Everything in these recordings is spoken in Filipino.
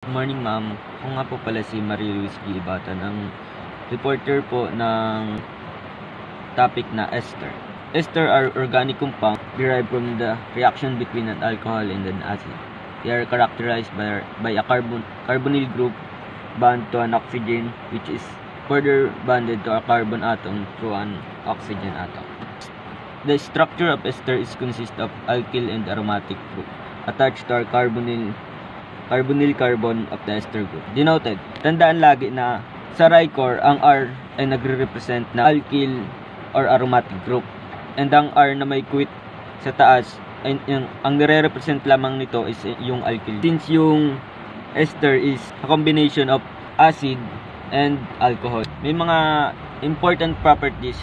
Good morning, ma'am. Ako nga po pala si Marie Luis Gilibatan, ang reporter po ng topic na ester. Ester are organic compounds derived from the reaction between an alcohol and an acid. They are characterized by a carbonyl group bound to an oxygen, which is further bonded to a carbon atom through an oxygen atom. The structure of ester is consist of alkyl and aromatic group attached to our carbonyl carbon of the ester group. Denoted. Tandaan lagi na sa RICOR, ang R ay nagre-represent na alkyl or aromatic group. And ang R na may quit sa taas, ay, ang nire-represent lamang nito is yung alkyl. Since yung ester is a combination of acid and alcohol. May mga important properties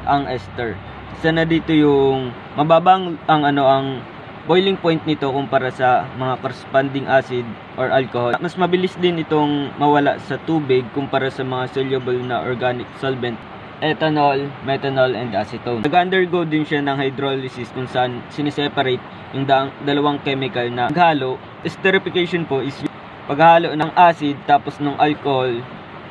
ang ester. Isa na dito yung mababang ang boiling point nito kumpara sa mga corresponding acid or alcohol. Mas mabilis din itong mawala sa tubig kumpara sa mga soluble na organic solvent, ethanol, methanol, and acetone. Nag-undergo din siya ng hydrolysis kung saan siniseparate yung dalawang chemical na paghalo. Esterification po is yung paghalo ng acid tapos ng alcohol,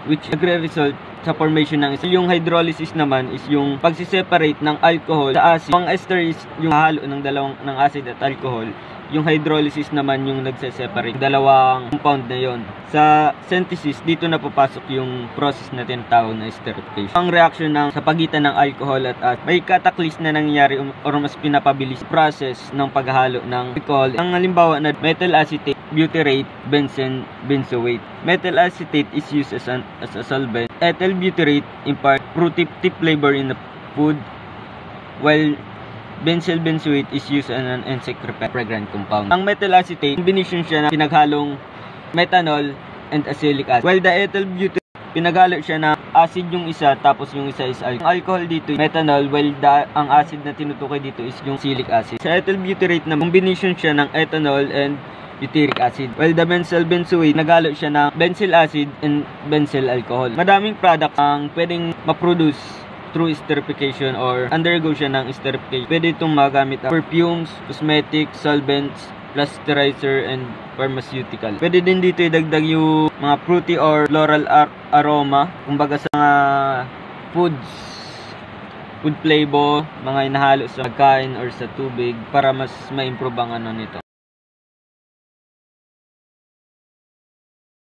which nagre-result sa formation ng ester. Yung hydrolysis naman is yung pagsiseparate ng alcohol sa acid. Ang ester is yung halo ng acid at alcohol. Yung hydrolysis naman yung nagse-separate dalawang compound na yon. Sa synthesis, dito na papasok yung process na tinatawag na esterification. Ang reaction sa pagitan ng alcohol at acid, may catalyst na nangyayari or mas pinapabilis process ng paghalo ng alcohol. Ang halimbawa na methyl acetate, butyrate, benzene, benzoate. Methyl acetate is used as a solvent. Ethyl butyrate impart fruity flavor in the food, while benzyl benzoate is used as an insect repellent compound. Ang methyl acetate, combination siya na pinaghalong methanol and acylic acid. While the ethyl butyrate, pinaghalo siya na acid yung isa, tapos yung isa is alcohol. Ang alcohol dito, methanol, while ang acid na tinutukoy dito is yung acylic acid. Sa ethyl butyrate na combination siya ng ethanol and butyric acid. While the benzyl benzoate, naghalo siya ng benzyl acid and benzyl alcohol. Madaming product ang pwedeng ma-produce through esterification or undergo siya ng esterification. Pwede itong magamit perfumes, cosmetics, solvents, plasterizer, and pharmaceutical. Pwede din dito idagdag yung mga fruity or floral aroma, kumbaga sa mga food flavor, mga inahalo sa pagkain or sa tubig para mas ma-improve ang nito.